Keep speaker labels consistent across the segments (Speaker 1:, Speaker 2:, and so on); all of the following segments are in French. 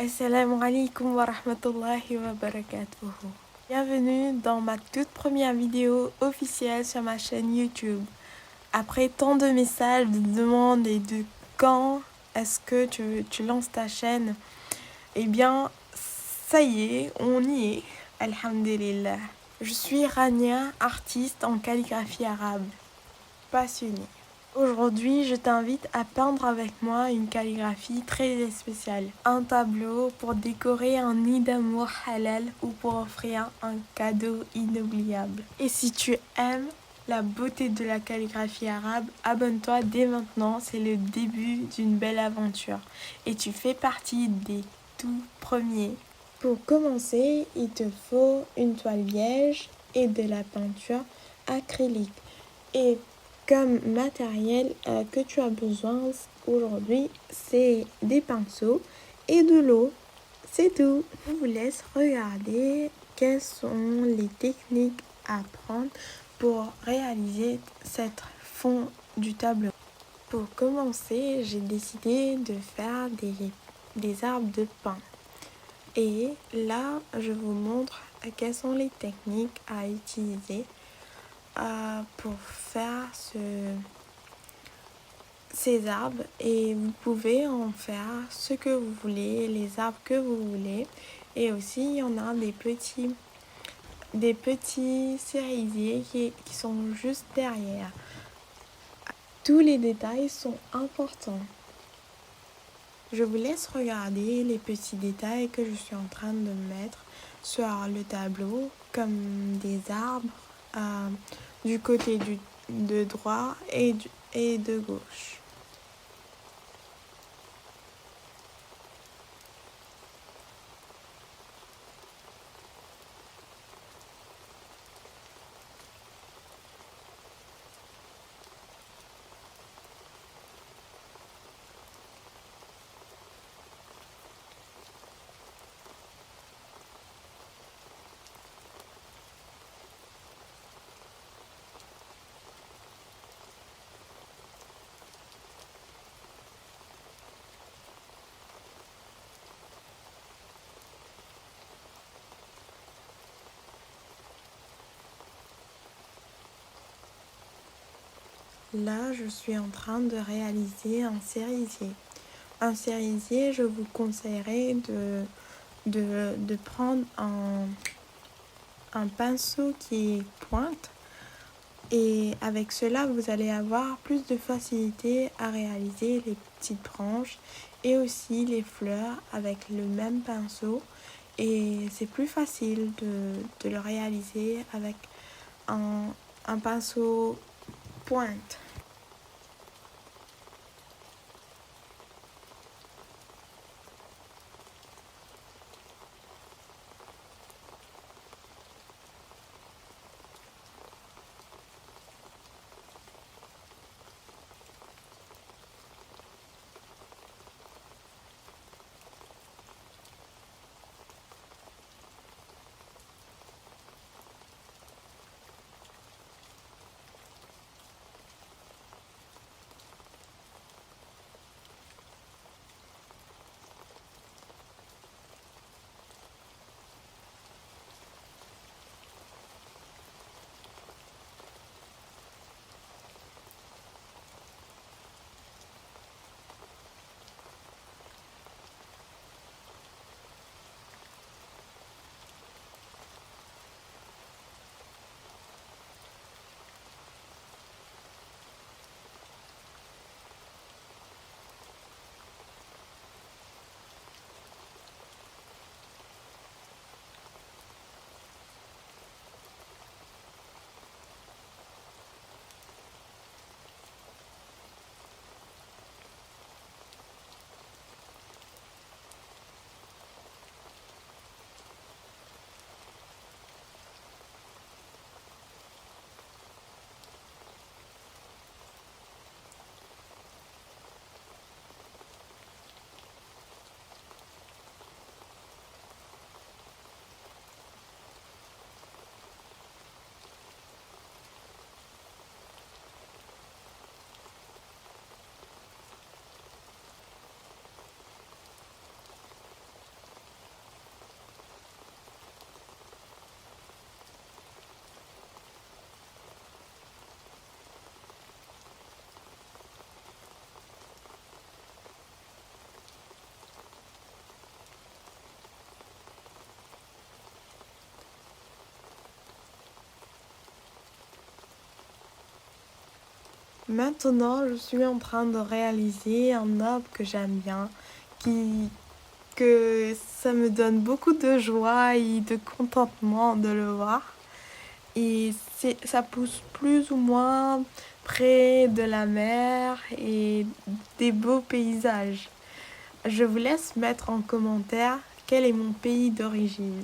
Speaker 1: Assalamu alaikum wa rahmatullahi wa barakatuhu. Bienvenue dans ma toute première vidéo officielle sur ma chaîne YouTube. Après tant de messages, de demandes et de quand est-ce que tu lances ta chaîne, eh bien, ça y est, on y est. Alhamdulillah. Je suis Rania, artiste en calligraphie arabe, passionnée. Aujourd'hui, je t'invite à peindre avec moi une calligraphie très spéciale. Un tableau pour décorer un nid d'amour halal ou pour offrir un cadeau inoubliable. Et si tu aimes la beauté de la calligraphie arabe, abonne-toi dès maintenant, c'est le début d'une belle aventure. Et tu fais partie des tout premiers. Pour commencer, il te faut une toile vierge et de la peinture acrylique. Et comme matériel que tu as besoin aujourd'hui, c'est des pinceaux et de l'eau. C'est tout. Je vous laisse regarder quelles sont les techniques à prendre pour réaliser cette fond du tableau. Pour commencer, j'ai décidé de faire des arbres de pin. Et là, je vous montre quelles sont les techniques à utiliser pour faire ces arbres, et vous pouvez en faire ce que vous voulez, les arbres que vous voulez. Et aussi il y en a des petits cerisiers qui sont juste derrière. Tous les détails sont importants. Je vous laisse regarder les petits détails que je suis en train de mettre sur le tableau, comme des arbres du côté de droit et de gauche. Là, je suis en train de réaliser un cerisier. Un cerisier, je vous conseillerais de prendre un pinceau qui est pointe. Et avec cela, vous allez avoir plus de facilité à réaliser les petites branches et aussi les fleurs avec le même pinceau. Et c'est plus facile de le réaliser avec un pinceau pointe. Maintenant, je suis en train de réaliser un arbre que j'aime bien, que ça me donne beaucoup de joie et de contentement de le voir. Et ça pousse plus ou moins près de la mer et des beaux paysages. Je vous laisse mettre en commentaire quel est mon pays d'origine.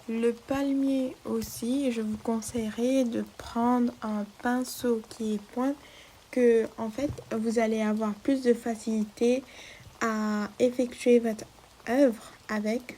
Speaker 1: Le palmier aussi, je vous conseillerais de prendre un pinceau qui est pointe, que en fait vous allez avoir plus de facilité à effectuer votre œuvre avec.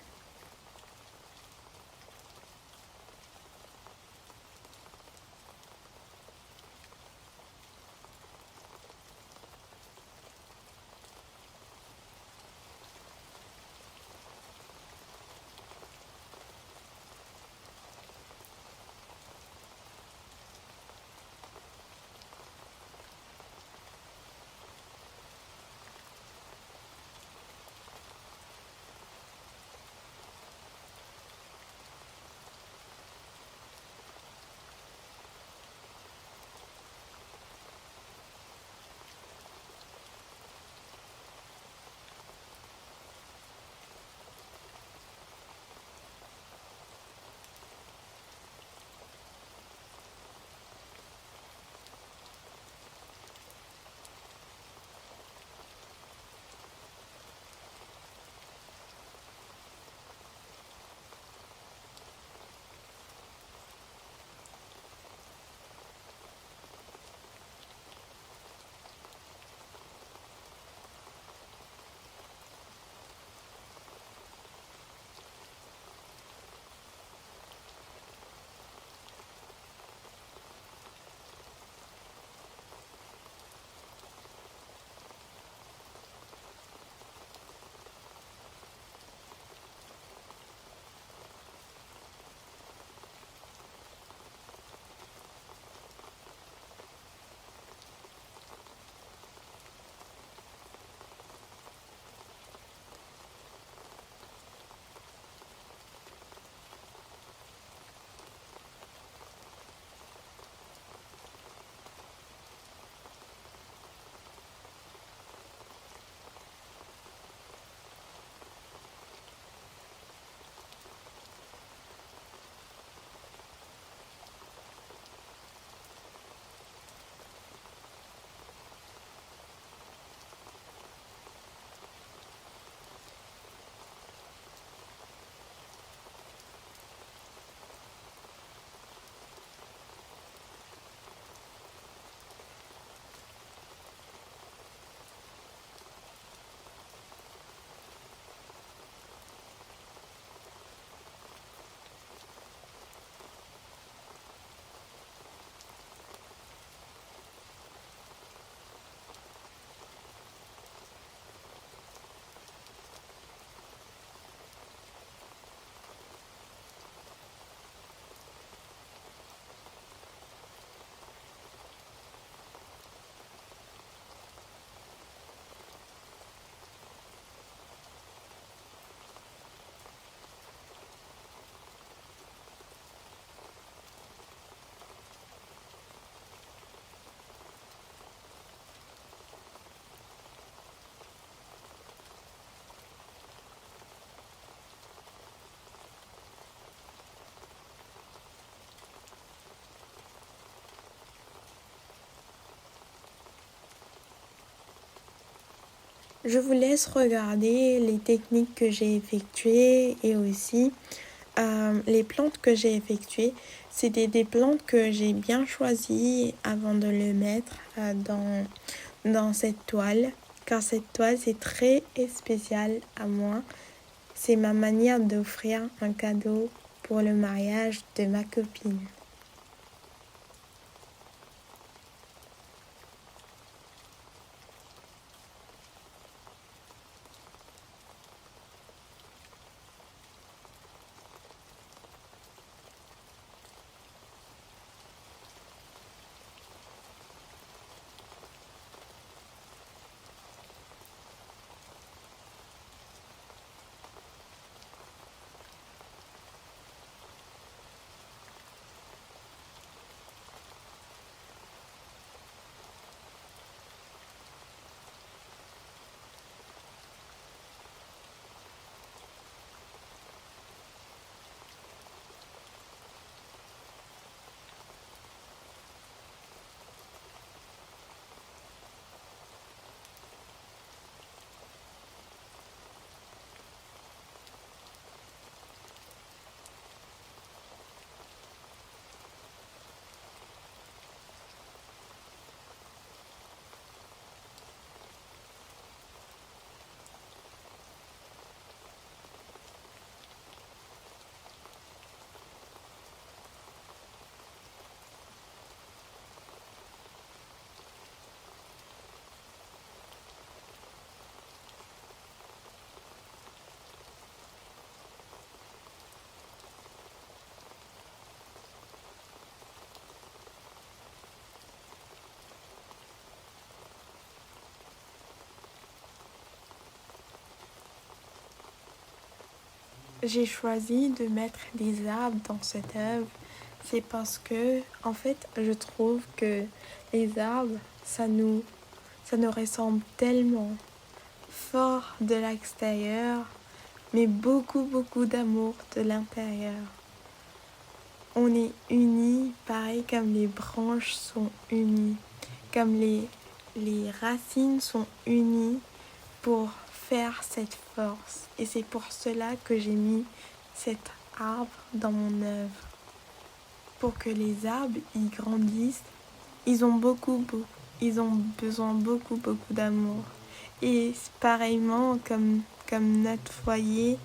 Speaker 1: Je vous laisse regarder les techniques que j'ai effectuées et aussi les plantes que j'ai effectuées. C'était des plantes que j'ai bien choisies avant de le mettre dans cette toile, car cette toile c'est très spécial à moi. C'est ma manière d'offrir un cadeau pour le mariage de ma copine. J'ai choisi de mettre des arbres dans cette œuvre. C'est parce que, en fait, je trouve que les arbres, ça nous ressemble tellement fort de l'extérieur, mais beaucoup, beaucoup d'amour de l'intérieur. On est unis, pareil comme les branches sont unies, comme les racines sont unies pour faire cette force. Et c'est pour cela que j'ai mis cet arbre dans mon œuvre. Pour que les arbres y grandissent, ils ont ils ont besoin beaucoup, beaucoup d'amour. Et pareillement, comme notre foyer,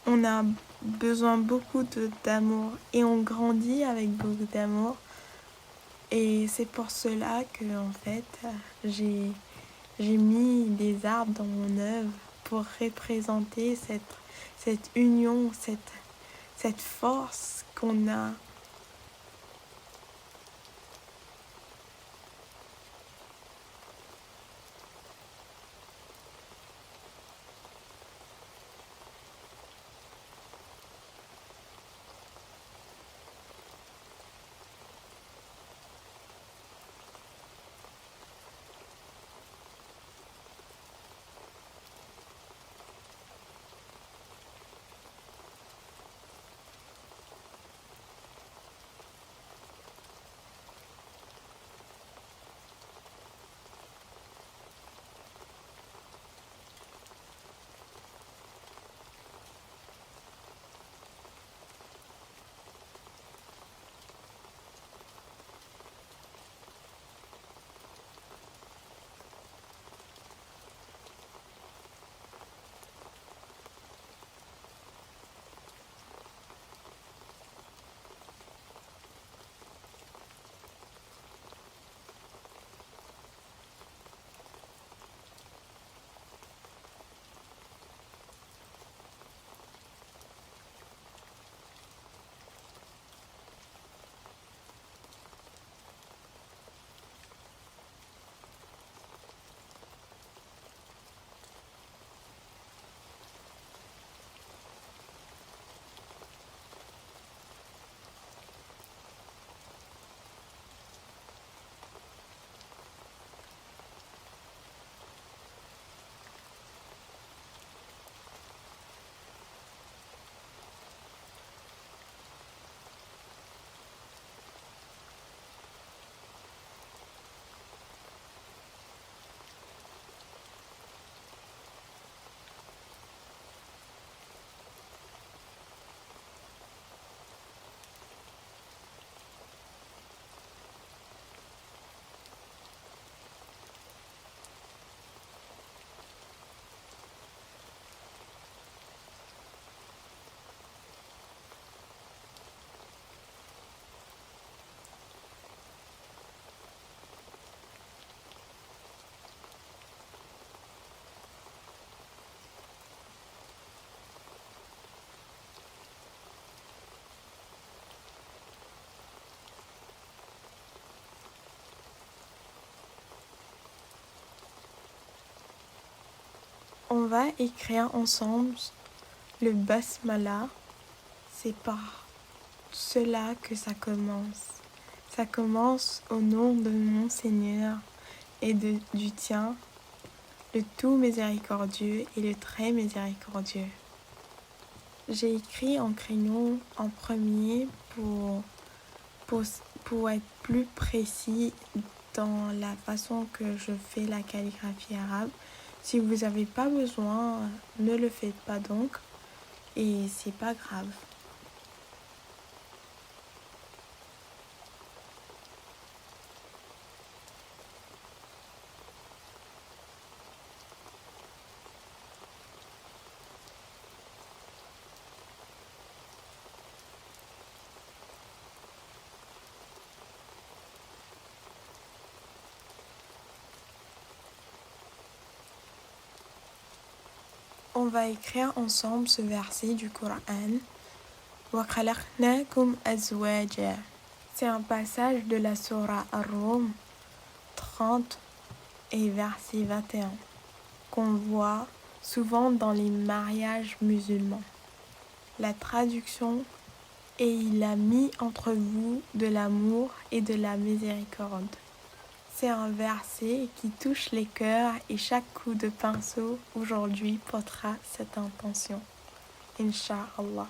Speaker 1: on a besoin beaucoup d'amour et on grandit avec beaucoup d'amour. Et c'est pour cela que, en fait, j'ai mis des arbres dans mon œuvre pour représenter cette union, cette force qu'on a. On va écrire ensemble le basmala. C'est par cela que ça commence. Ça commence au nom de mon Seigneur et du tien, le tout miséricordieux et le très miséricordieux. J'ai écrit en crayon en premier pour être plus précis dans la façon que je fais la calligraphie arabe. Si vous n'avez pas besoin, ne le faites pas donc, et c'est pas grave. On va écrire ensemble ce verset du Coran. Wa khalaqnakum azwaja. C'est un passage de la Sourate Ar-Rum 30 et verset 21 qu'on voit souvent dans les mariages musulmans. La traduction est: il a mis entre vous de l'amour et de la miséricorde. C'est un verset qui touche les cœurs et chaque coup de pinceau aujourd'hui portera cette intention. Inch'Allah.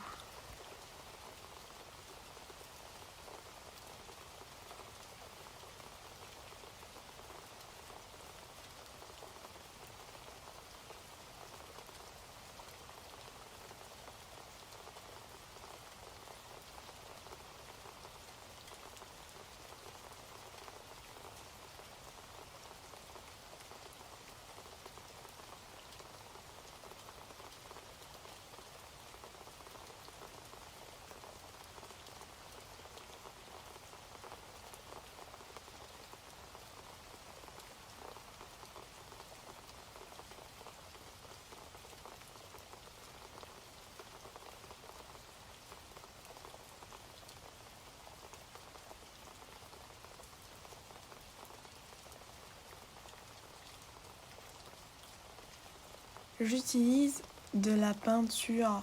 Speaker 1: J'utilise de la peinture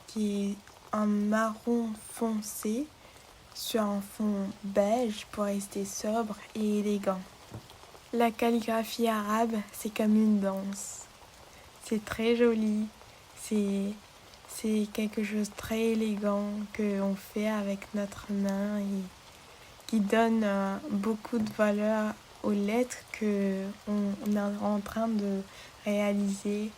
Speaker 1: qui est un marron foncé sur un fond beige pour rester sobre et élégant. La calligraphie arabe, c'est comme une danse. C'est très joli, c'est quelque chose de très élégant qu'on fait avec notre main et qui donne beaucoup de valeur aux lettres qu'on est en train de réaliser.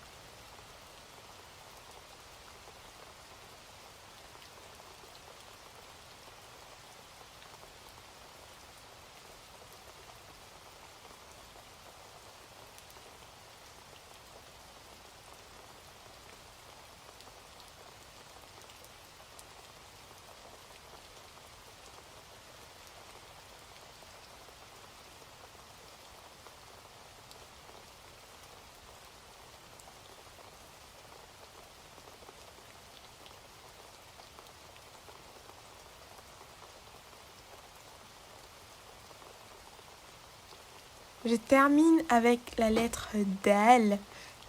Speaker 1: Je termine avec la lettre Dal,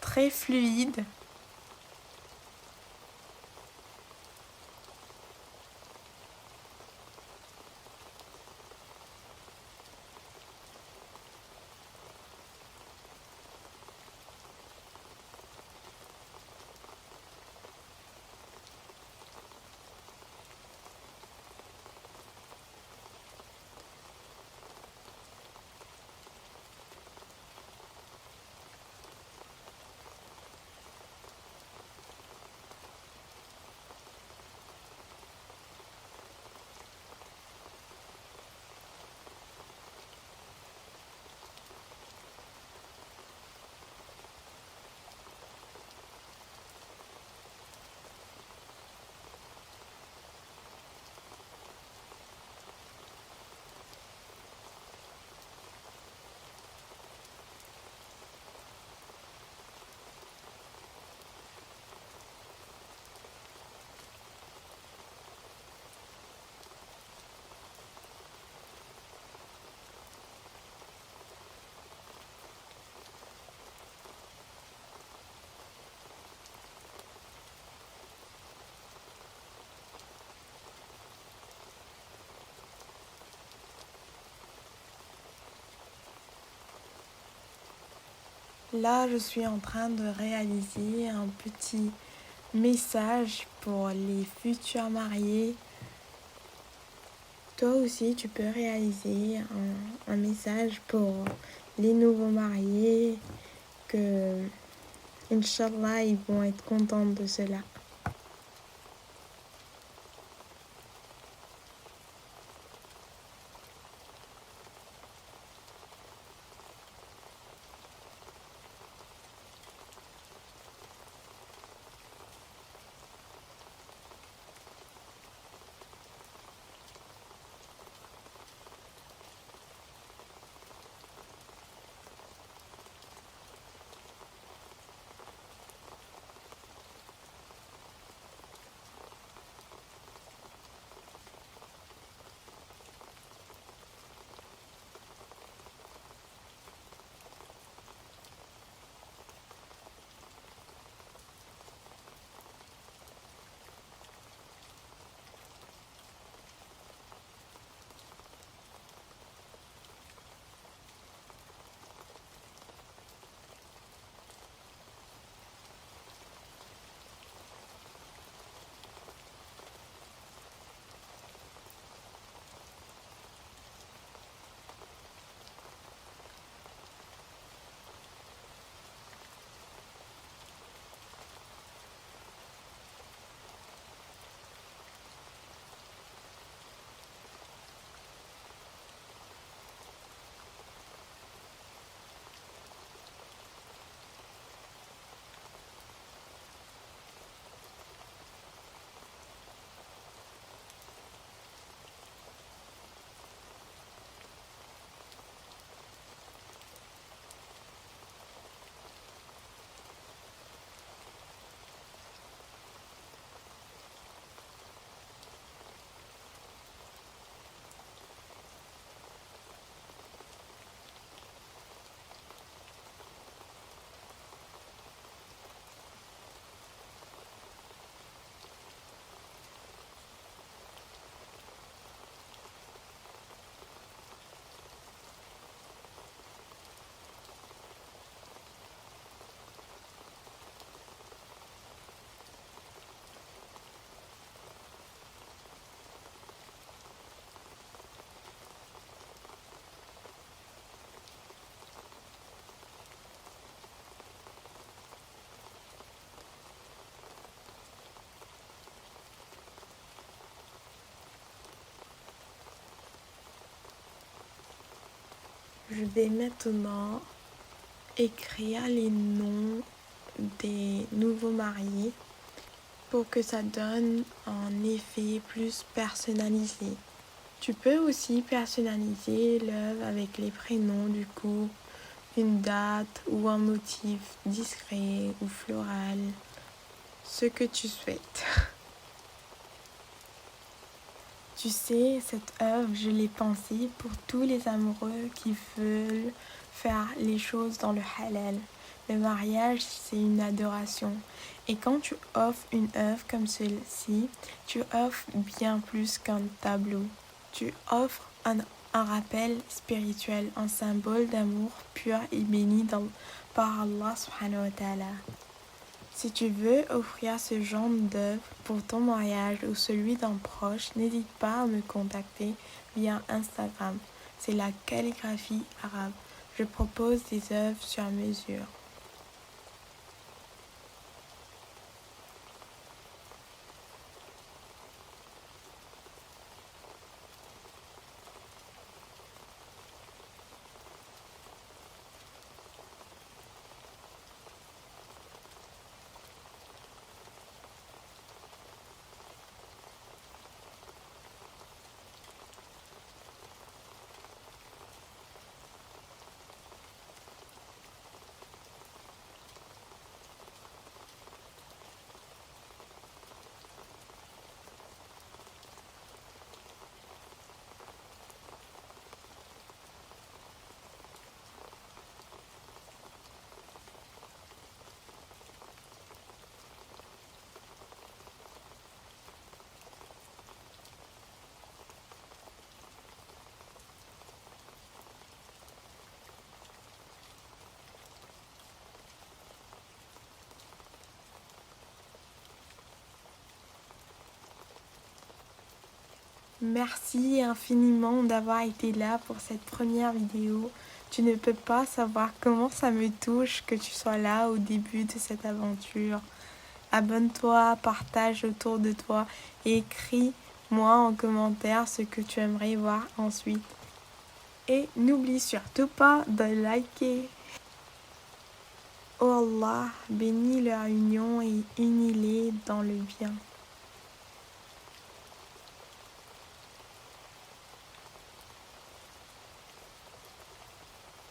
Speaker 1: très fluide. Là, je suis en train de réaliser un petit message pour les futurs mariés. Toi aussi, tu peux réaliser un message pour les nouveaux mariés que, Inch'Allah, ils vont être contents de cela. Je vais maintenant écrire les noms des nouveaux mariés pour que ça donne un effet plus personnalisé. Tu peux aussi personnaliser l'œuvre avec les prénoms du couple, une date ou un motif discret ou floral, ce que tu souhaites. Tu sais, cette œuvre, je l'ai pensée pour tous les amoureux qui veulent faire les choses dans le halal. Le mariage, c'est une adoration. Et quand tu offres une œuvre comme celle-ci, tu offres bien plus qu'un tableau. Tu offres un rappel spirituel, un symbole d'amour pur et béni par Allah subhanahu wa ta'ala. Si tu veux offrir ce genre d'œuvre pour ton mariage ou celui d'un proche, n'hésite pas à me contacter via Instagram. C'est la calligraphie arabe. Je propose des œuvres sur mesure. Merci infiniment d'avoir été là pour cette première vidéo. Tu ne peux pas savoir comment ça me touche que tu sois là au début de cette aventure. Abonne-toi, partage autour de toi et écris-moi en commentaire ce que tu aimerais voir ensuite. Et n'oublie surtout pas de liker. Oh Allah, bénis leur union et unis-les dans le bien.